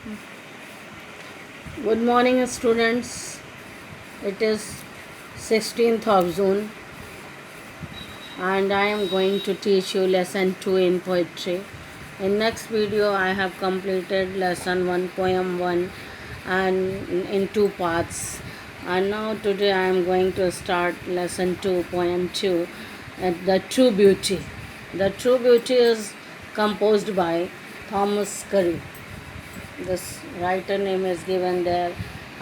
Good morning, students. It is 16th of June, and I am going to teach you lesson 2 in poetry. In next video, I have completed lesson 1, poem 1, and in 2 parts. And now today I am going to start lesson 2, poem 2, The True Beauty. The True Beauty is composed by Thomas Curry. This writer name is given there,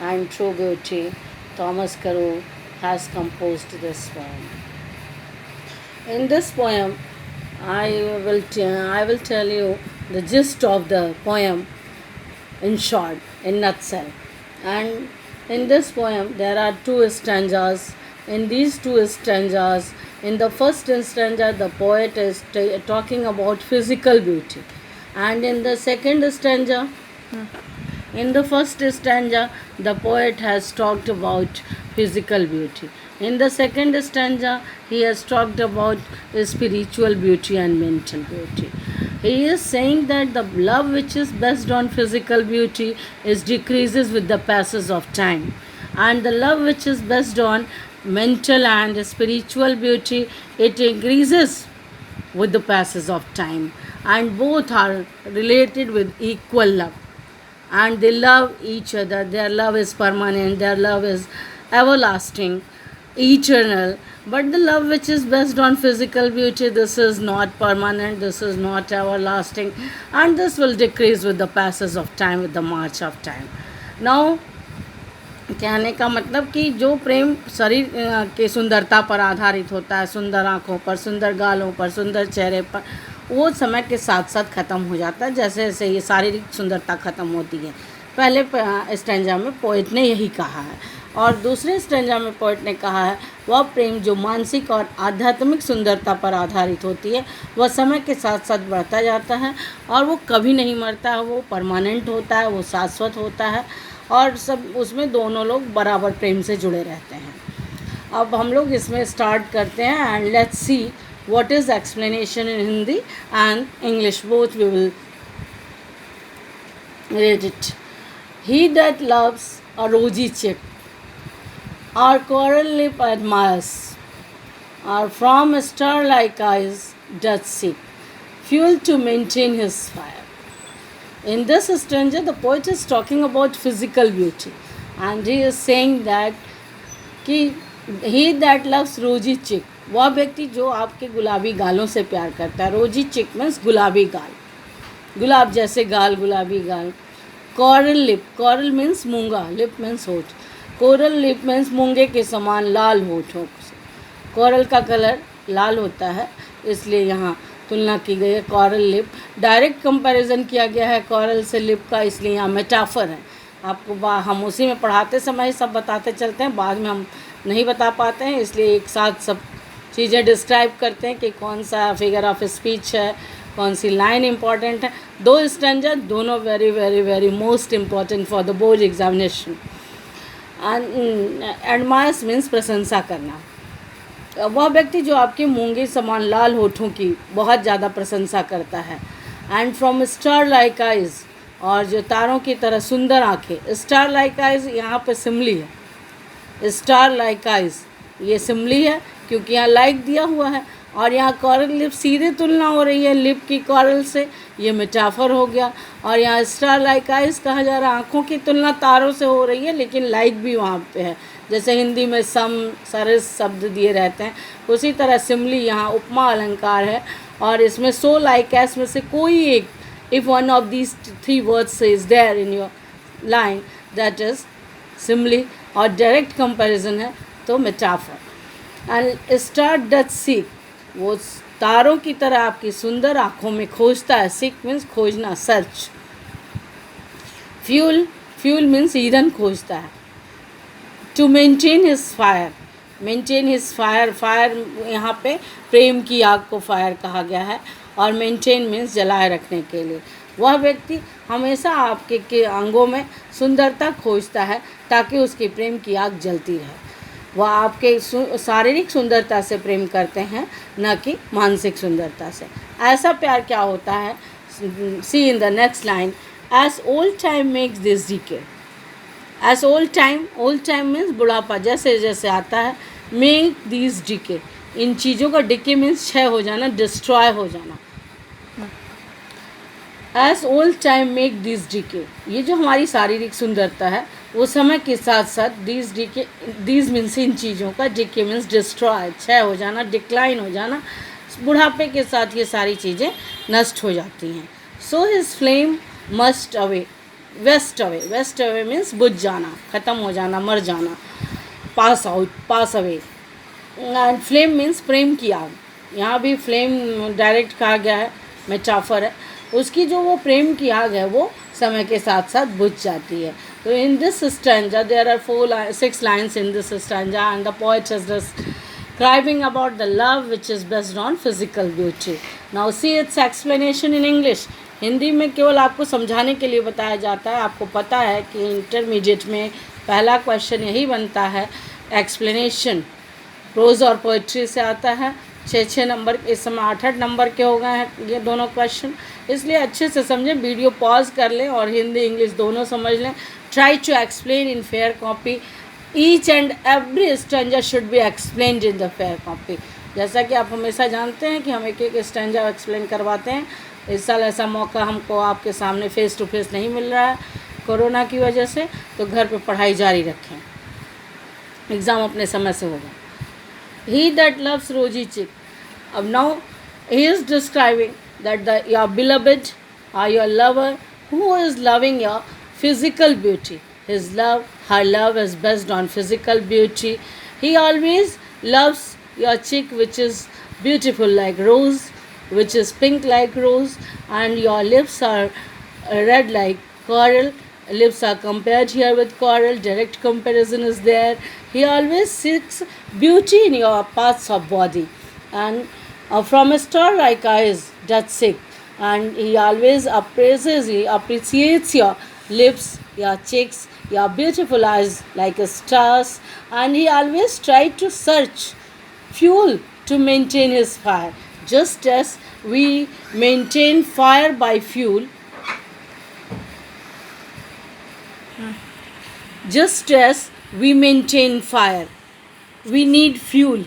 and True Beauty, Thomas Carew has composed this poem. In this poem, I will tell you the gist of the poem in short, in nutshell. And in this poem, there are 2 stanzas. In these 2 stanzas, in the first stanza, the poet is talking about physical beauty, and in the second stanza, in the first stanza, the poet has talked about physical beauty. In the second stanza, he has talked about spiritual beauty and mental beauty. He is saying that the love which is based on physical beauty decreases with the passage of time, and the love which is based on mental and spiritual beauty, it increases with the passage of time, and both are related with equal love, and they love each other. Their love is permanent, their love is everlasting, eternal. But the love which is based on physical beauty, this is not permanent, this is not everlasting, and this will decrease with the passage of time, with the march of time. Now, कहने का मतलब कि जो प्रेम शरीर के सुंदरता पर आधारित होता है, सुंदर आँखों पर, सुंदर गालों पर, सुंदर चेहरे पर, वो समय के साथ साथ ख़त्म हो जाता है, जैसे जैसे ये शारीरिक सुंदरता ख़त्म होती है. पहले स्टैंजा में पोएट ने यही कहा है, और दूसरे स्टैंजा में पोएट ने कहा है वह प्रेम जो मानसिक और आध्यात्मिक सुंदरता पर आधारित होती है, वह समय के साथ साथ बढ़ता जाता है, और वो कभी नहीं मरता है, वो परमानेंट होता है, वो शाश्वत होता है, और सब उसमें दोनों लोग बराबर प्रेम से जुड़े रहते हैं. अब हम लोग इसमें स्टार्ट करते हैं, and let's see what is explanation in Hindi and English, both we will read it. He that loves a rosy cheek or coral lip admires, or from star-like eyes doth seek fuel to maintain his fire. In this stanza, the poet is talking about physical beauty, and he is saying that he that loves rosy cheek, वह व्यक्ति जो आपके गुलाबी गालों से प्यार करता है. रोजी चिक मीन्स गुलाबी गाल, गुलाब जैसे गाल, गुलाबी गाल. कोरल लिप, कोरल मीन्स मूंगा, लिप मीन्स होठ. कोरल लिप मीन्स मूंगे के समान लाल होठों से. कोरल का कलर लाल होता है, इसलिए यहाँ तुलना की गई है कोरल लिप. डायरेक्ट कंपैरिजन किया गया है कोरल से लिप का, इसलिए यहाँ मेटाफर है. आपको हम उसी में पढ़ाते समय सब बताते चलते हैं, बाद में हम नहीं बता पाते हैं, इसलिए एक साथ सब चीज़ें डिस्क्राइब करते हैं कि कौन सा फिगर ऑफ स्पीच है, कौन सी लाइन इम्पॉर्टेंट है. 2 स्टैंजा दोनों very very very most important for the board examination. Admires means प्रशंसा करना. वह व्यक्ति जो आपके मूंगे समान लाल होठों की बहुत ज़्यादा प्रशंसा करता है. And from star like eyes, और जो तारों की तरह सुंदर आँखें. स्टार लाइक आइज़ यहाँ पे सिमली है. स्टार लाइक आइज़ ये सिमली है क्योंकि यहाँ लाइक दिया हुआ है, और यहाँ कोरल लिप सीधे तुलना हो रही है लिप की कोरल से, ये मेटाफर हो गया. और यहाँ स्टार लाइक आइज़ कहा जा रहा है, आँखों की तुलना तारों से हो रही है, लेकिन लाइक भी वहाँ पे है. जैसे हिंदी में सम सरस शब्द दिए रहते हैं, उसी तरह सिमली यहाँ उपमा अलंकार है, और इसमें सो लाइक एस में से कोई एक, if one of these 3 words is there in your line, that is simile. और डायरेक्ट कंपैरिजन है तो metaphor. And star doth seek, वो तारों की तरह आपकी सुंदर आँखों में खोजता है. सीक मीन्स खोजना, सर्च. फ्यूल, फ्यूल मीन्स ईंधन खोजता है. To maintain his fire, maintain his fire, fire यहाँ पे प्रेम की आग को फायर कहा गया है, और मेंटेन मीन्स जलाए रखने के लिए. वह व्यक्ति हमेशा आपके के अंगों में सुंदरता खोजता है ताकि उसकी प्रेम की आग जलती रहे. वह आपके शारीरिक सुंदरता से प्रेम करते हैं, न कि मानसिक सुंदरता से. ऐसा प्यार क्या होता है? See in the next line, as old time makes this decay. As old time means बुढ़ापा जैसे जैसे आता है, make these decay, इन चीज़ों का decay means क्षय हो जाना, destroy हो जाना. As old time make these decay, ये जो हमारी शारीरिक सुंदरता है वो समय के साथ साथ these means इन चीज़ों का, decay means destroy, क्षय हो जाना, decline हो जाना, बुढ़ापे के साथ ये सारी चीज़ें नष्ट हो जाती हैं. So his flame must away, west away means बुझ जाना, ख़त्म हो जाना, मर जाना, pass out, pass away. And flame means प्रेम की आग. यहाँ भी फ्लेम डायरेक्ट कहा गया है, मेटाफर है. उसकी जो वो प्रेम की आग है वो समय के साथ साथ बुझ जाती है. तो in this stanza there are 6 lines in this stanza, and the poet is describing about the love which is based on physical beauty. Now see its explanation in English. Hindi में केवल आपको समझाने के लिए बताया जाता है. आपको पता है कि इंटरमीडिएट में पहला क्वेश्चन यही बनता है, एक्सप्लेनेशन प्रोज और पोइट्री से आता है. 6 नंबर, इस समय 8 नंबर के हो गए हैं ये दोनों क्वेश्चन, इसलिए अच्छे से समझें. वीडियो पॉज कर लें और हिंदी इंग्लिश दोनों समझ लें. Try to explain in fair copy. Each and every stanza should be explained in the fair copy. जैसा कि आप हमेशा जानते हैं कि हम एक एक स्टैंजा एक्सप्लेन करवाते हैं. इस साल ऐसा मौका हमको आपके सामने फेस टू फेस नहीं मिल रहा है कोरोना की वजह से, तो घर पे पढ़ाई जारी रखें, एग्ज़ाम अपने समय से होगा. He that loves rosy cheek. Now he is describing that your beloved or your lover who is loving your physical beauty. Her love is based on physical beauty. He always loves your cheek which is beautiful like rose, which is pink like rose, and your lips are red like coral. Lips are compared here with coral, direct comparison is there. He always seeks beauty in your parts of body, and from a star like eyes doth seek, and he always appreciates your lips, your cheeks, your beautiful eyes like stars, and he always tries to search fuel to maintain his fire. Just as we maintain fire by fuel, just as we maintain fire, we need fuel.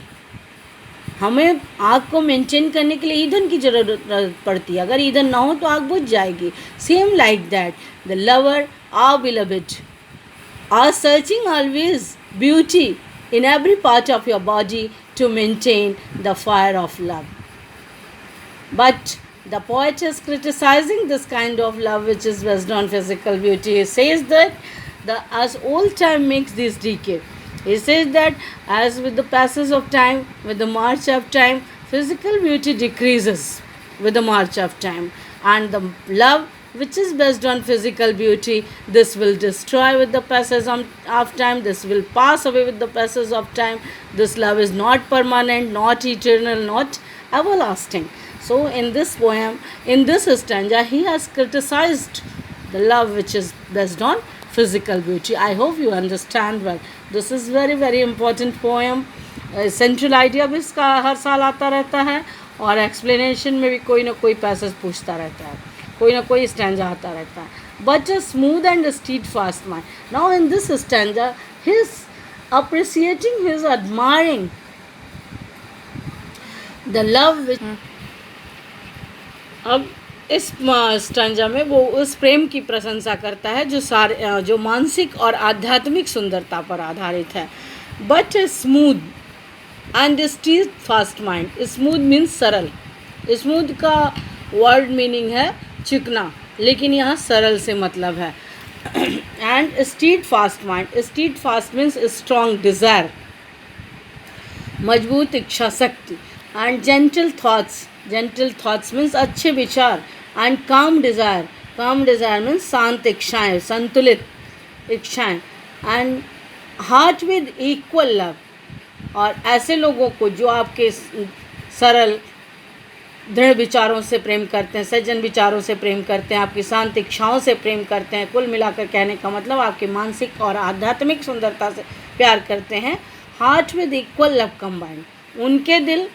हमें आग को maintain करने के लिए ईंधन की ज़रूरत पड़ती है. अगर ईंधन ना हो तो आग बुझ जाएगी. Same like that the lover our beloved are searching always beauty in every part of your body to maintain the fire of love. But the poet is criticizing this kind of love which is based on physical beauty. He says that as old time makes this decay. He says that as with the passage of time, with the march of time, physical beauty decreases with the march of time. And the love which is based on physical beauty, this will destroy with the passage of time. This will pass away with the passage of time. This love is not permanent, not eternal, not everlasting. So in this poem, in this stanza, he has criticized the love which is based on physical beauty. I hope you understand well. This is very very important poem. Central idea भी इसका हर साल आता रहता है, और explanation में भी कोई ना कोई passage पूछता रहता है, कोई ना कोई stanza आता रहता है. But a smooth and steadfast mind. Now in this stanza, he is appreciating, he is admiring the love which अब इस स्टैंजा में वो उस प्रेम की प्रशंसा करता है जो मानसिक और आध्यात्मिक सुंदरता पर आधारित है. But smooth and steel fast mind. Smooth means सरल. स्मूथ का वर्ड मीनिंग है चिकना, लेकिन यहाँ सरल से मतलब है. And steel fast mind. Steel fast means strong desire, मजबूत इच्छा शक्ति. एंड जेंटल थॉट्स मीन्स अच्छे विचार. एंड काम डिज़ायर मीन्स शांत इच्छाएँ, संतुलित इच्छाएँ. And heart with equal love. और ऐसे लोगों को जो आपके सरल दृढ़ विचारों से प्रेम करते हैं, सज्जन विचारों से प्रेम करते हैं, आपकी शांत इच्छाओं से प्रेम करते हैं. कुल मिलाकर कहने का मतलब आपकी मानसिक और आध्यात्मिक सुंदरता से प्यार करते हैं. Heart with equal love combined. उनके दिल,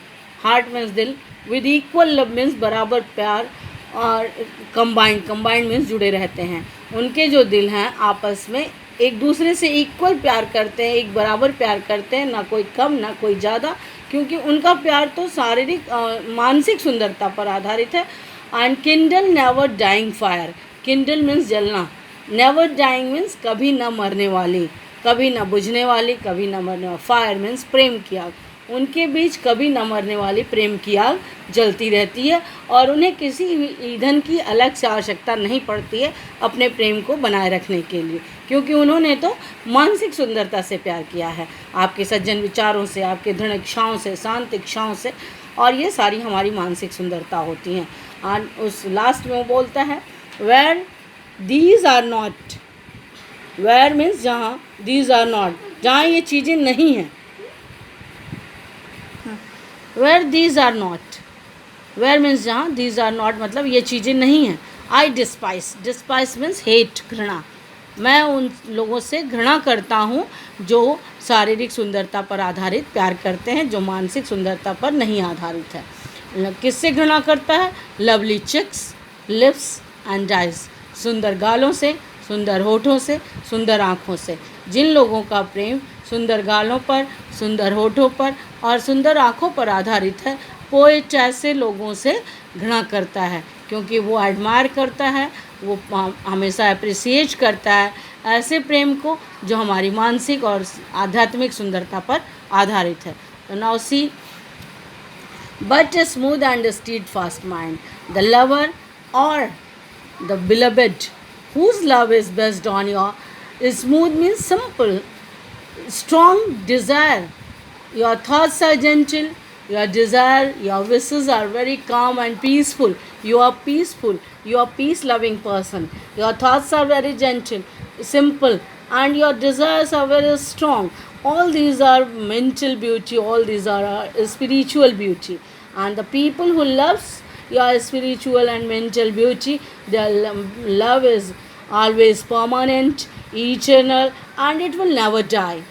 हार्ट मीन्स दिल, विद इक्वल लव मीन्स बराबर प्यार और कंबाइंड मीन्स जुड़े रहते हैं। उनके जो दिल हैं आपस में एक दूसरे से इक्वल प्यार करते हैं, एक बराबर प्यार करते हैं, ना कोई कम ना कोई ज़्यादा, क्योंकि उनका प्यार तो शारीरिक मानसिक सुंदरता पर आधारित है। And kindle never dying fire, kindle means जलना, नेवर डाइंग मीन्स कभी न मरने वाली, कभी न बुझने वाली, कभी न मरने वाली। फायर मीन्स प्रेम की आग, उनके बीच कभी न मरने वाली प्रेम की आग जलती रहती है और उन्हें किसी ईंधन की अलग से आवश्यकता नहीं पड़ती है अपने प्रेम को बनाए रखने के लिए, क्योंकि उन्होंने तो मानसिक सुंदरता से प्यार किया है, आपके सज्जन विचारों से, आपके दृढ़ इच्छाओं से, शांत इच्छाओं से, और ये सारी हमारी मानसिक सुंदरता होती हैं। और उस लास्ट में वो बोलता है where these are not, where means जहाँ, दीज आर नॉट जहाँ ये चीज़ें नहीं हैं, where these are not, where means जहाँ, दीज आर नॉट मतलब ये चीज़ें नहीं हैं। I despise, despise means hate, घृणा, मैं उन लोगों से घृणा करता हूँ जो शारीरिक सुंदरता पर आधारित प्यार करते हैं, जो मानसिक सुंदरता पर नहीं आधारित है। किससे घृणा करता है? Lovely cheeks, lips and eyes, सुंदर गालों से, सुंदर होठों से, सुंदर आँखों से। जिन लोगों का प्रेम सुंदर गालों पर, सुंदर होठों पर और सुंदर आँखों पर आधारित है, पोएट ऐसे लोगों से घृणा करता है, क्योंकि वो एडमायर करता है, वो हमेशा अप्रिसिएट करता है ऐसे प्रेम को जो हमारी मानसिक और आध्यात्मिक सुंदरता पर आधारित है। तो now see, but a smooth and stead fast mind, the lover और the beloved whose love is based on your, smooth means simple, strong desire, your thoughts are gentle, your desire, your wishes are very calm and peaceful, you are peaceful, you are peace loving person, your thoughts are very gentle, simple, and your desires are very strong. All these are mental beauty, all these are spiritual beauty, and the people who loves your spiritual and mental beauty, their love is always permanent, eternal, and it will never die.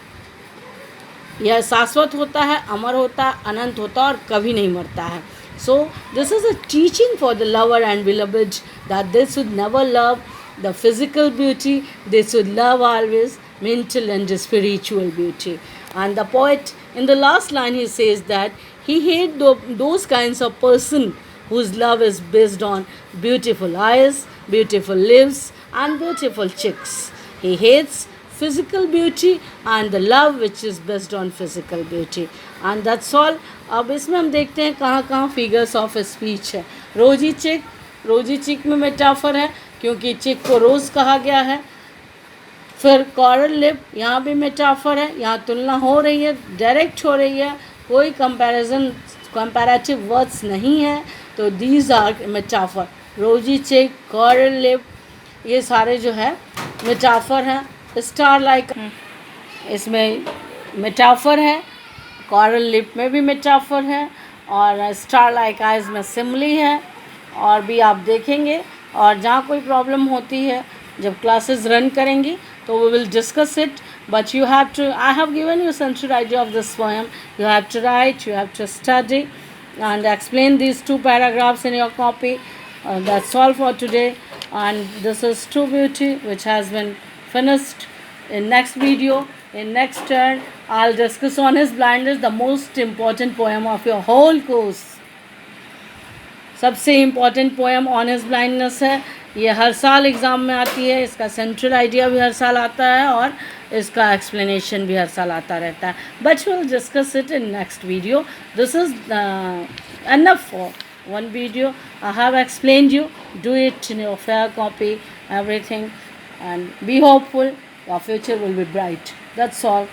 यह शाश्वत होता है, अमर होता है, अनंत होता है और कभी नहीं मरता है. So this is a teaching for the lover and beloved that they should never love the physical beauty, they should love always mental and spiritual beauty. And the poet in the last line he says that he hates those kinds of person whose love is based on beautiful eyes, beautiful lips and beautiful cheeks. He hates physical beauty and the love which is based on physical beauty. And that's all. अब इसमें हम देखते हैं कहाँ कहाँ figures of speech है. रोजी चिक में मेटाफर है क्योंकि चिक को रोज़ कहा गया है. फिर कॉरल लिप, यहाँ भी मेटाफर है, यहाँ तुलना हो रही है, डायरेक्ट हो रही है, कोई कंपैरेटिव वर्ड्स नहीं है. तो दीज आर मेटाफर. रोजी चिक, कॉरल लिप, ये सारे जो है मेटाफर हैं. स्टार लाइक इसमें मेटाफर है, कॉरल लिप में भी मेटाफर है और स्टार लाइक आइज में सिमली है. और भी आप देखेंगे. और जहाँ कोई प्रॉब्लम होती है जब क्लासेस रन करेंगी तो we will discuss it, but you have to, I have given you central idea of this poem. You have to write, you have to study and explain these 2 paragraphs in your copy. That's all for today. And this is True Beauty, which has been finished. In next video, in next turn, I'll discuss On His Blindness, the most important poem of your whole course. सबसे important poem on his blindness है. ये हर साल exam में आती है. इसका central idea भी हर साल आता है और इसका एक्सप्लेनेशन भी हर साल आता रहता है. But will discuss it in next video. This is enough for one video. I have explained you. Do it in your fair copy, everything, and be hopeful. Your future will be bright. That's all.